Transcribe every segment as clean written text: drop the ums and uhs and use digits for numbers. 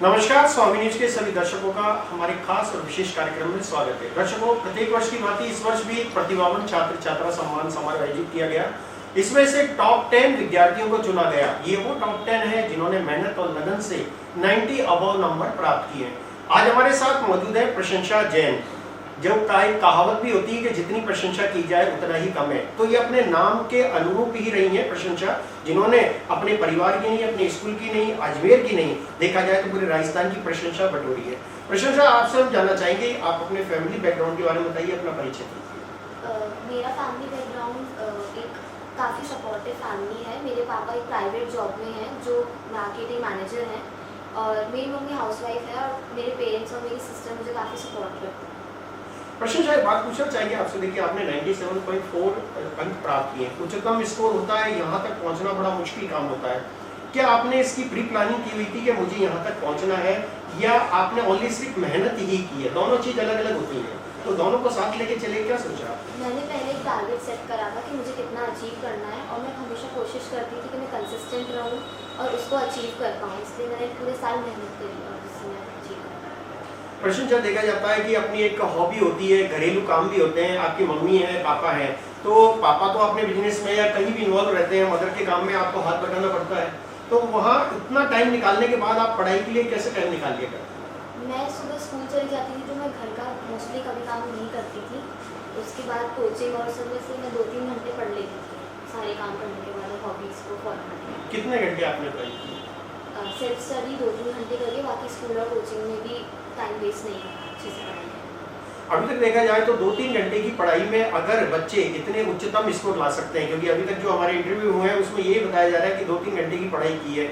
नमस्कार, स्वामी न्यूज के सभी दर्शकों का हमारे खास और विशेष कार्यक्रम में स्वागत है। दर्शकों, प्रत्येक वर्ष की भांति इस वर्ष भी प्रतिभावान छात्र छात्रा सम्मान समारोह आयोजित किया गया। इसमें से टॉप 10 विद्यार्थियों को चुना गया। ये वो टॉप 10 है जिन्होंने मेहनत और लगन से 90 अबव नंबर प्राप्त किए। आज हमारे साथ मौजूद है प्रशंसा जैन। जो एक कहावत भी होती है कि जितनी प्रशंसा की जाए उतना ही कम है, तो ये अपने नाम के अनुरूप ही रही है प्रशंसा, जिन्होंने अपने परिवार की नहीं, अपने स्कूल की नहीं, अजमेर की नहीं, देखा जाए तो पूरे राजस्थान की प्रशंसा बटोरी है। प्रशंसा, आपसे हम जानना चाहेंगे, आप अपने फैमिली बैकग्राउंड के बारे में बताइए, अपना परिचय दीजिए। मेरा फैमिली बैकग्राउंड एक काफ़ी सपोर्टिव फैमिली है। मेरे पापा एक प्राइवेट जॉब में हैं जो मार्केटिंग मैनेजर हैं, और मेरी मम्मी हाउसवाइफ है, और मेरे पेरेंट्स और मेरी सिस्टर मुझे काफ़ी सपोर्ट करते हैं। प्रशंसा, एक बात पूछना चाहिए आपसे। देखिए, आपने 97.4 अंक प्राप्त किए, उच्चतम स्कोर होता है, यहाँ तक पहुँचना बड़ा मुश्किल काम होता है। क्या आपने इसकी प्री प्लानिंग की हुई थी कि मुझे यहाँ तक पहुँचना है, या आपने ओनली सिर्फ मेहनत ही की है? दोनों चीज़ अलग अलग होती है, तो दोनों को साथ लेके चले, क्या सोचा? मैंने पहले एक टारगेट सेट करा था कि मुझे कितना अचीव करना है, और मैं हमेशा कोशिश करती थी कि मैं कंसिस्टेंट रहूँ और उसको अचीव कर पाऊँ। इसलिए मैंने पूरे साल मेहनत करी और उससे मैं अचीव कर पाई। प्रशंसा, देखा जाता है कि अपनी एक हॉबी होती है, घरेलू काम भी होते हैं। आपकी मम्मी है, पापा है, तो पापा तो अपने बिजनेस में या कहीं भी इन्वॉल्व रहते हैं, मदर के काम में आपको हाथ बटाना पड़ता है, तो वहाँ इतना टाइम निकालने के बाद आप पढ़ाई के लिए कैसे टाइम निकाल लिया करते? मैं सुबह स्कूल चली जाती थी, तो मैं घर का मोस्टली कभी काम नहीं करती थी। उसके बाद कोचिंग और सब में से मैं 2-3 घंटे पढ़ लेती थी, सारे काम करने के बाद हॉबीज़ को फॉलो करने। कितने घंटे आपने पढ़ाई की? सेल्फ स्टडी 2-3 घंटे करके, बाकी स्कूल और कोचिंग में भी टाइम वेस्ट नहीं करना, अच्छे से पढ़ाई। अभी तक देखा जाए तो 2-3 घंटे की पढ़ाई में अगर बच्चे इतने उच्चतम स्कोर ला सकते हैं, क्योंकि अभी तक जो हमारे इंटरव्यू हुए हैं उसमें ये बताया जा रहा है कि 2-3 घंटे की पढ़ाई की है।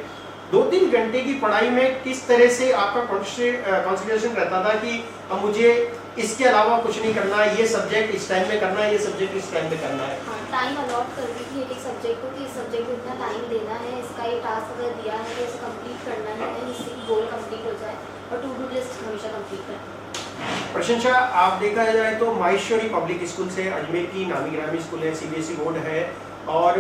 2-3 घंटे की पढ़ाई में किस तरह से आपका कॉन्सेंट्रेशन रहता था कि अब मुझे इसके अलावा कुछ नहीं करना है, ये सब्जेक्ट इस टाइम में करना है, ये सब्जेक्ट इस टाइम में करना है? हाँ, टाइम अलॉट करती थी एक सब्जेक्ट को कि इस सब्जेक्ट को इतना टाइम देना है, इसका ये टास्क अगर दिया है तो इसे कंप्लीट करना है, जिससे कि गोल कंप्लीट हो जाए, और टू डू लिस्ट हमेशा कंप्लीट करना है। प्रशंसा, आप देखा जाए तो माहेश्वरी पब्लिक स्कूल से, अजमेर की नामी ग्रामी स्कूल है, CBSE बोर्ड है, और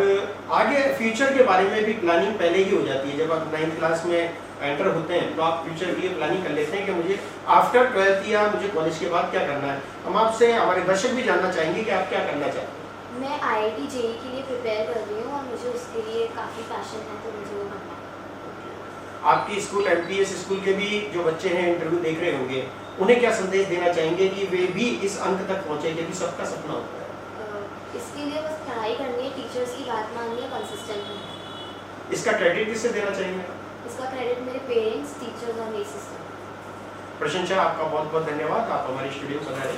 आगे फ्यूचर के बारे में भी प्लानिंग पहले ही हो जाती है। जब आप 9th क्लास में एंटर होते हैं तो आप फ्यूचर के लिए प्लानिंग कर लेते हैं कि मुझे आफ्टर 12th या मुझे कॉलेज के बाद क्या करना है। हम आपसे, हमारे दर्शक भी जानना चाहेंगे कि आप क्या करना चाहते हैं। मैं IIT JEE के लिए प्रिपेयर कर रही हूँ, और मुझे उसके लिए काफ़ी पैशन है, तो मुझे वो करना है। आपकी स्कूल MPS स्कूल के भी जो बच्चे हैं इंटरव्यू देख रहे होंगे, उन्हें क्या संदेश देना चाहेंगे कि वे भी इस अंक तक पहुँचे, क्योंकि सबका सपना होता है? इसके लिए बस पढ़ाई करनी है, टीचर्स की बात माननी है, कंसिस्टेंट रहना है। इसका क्रेडिट किससे देना चाहेंगे? इसका क्रेडिट मेरे पेरेंट्स, टीचर्स और मेरी सिस्टर। प्रशंसा, आपका बहुत बहुत धन्यवाद, आप हमारे स्टूडियो में पधारे।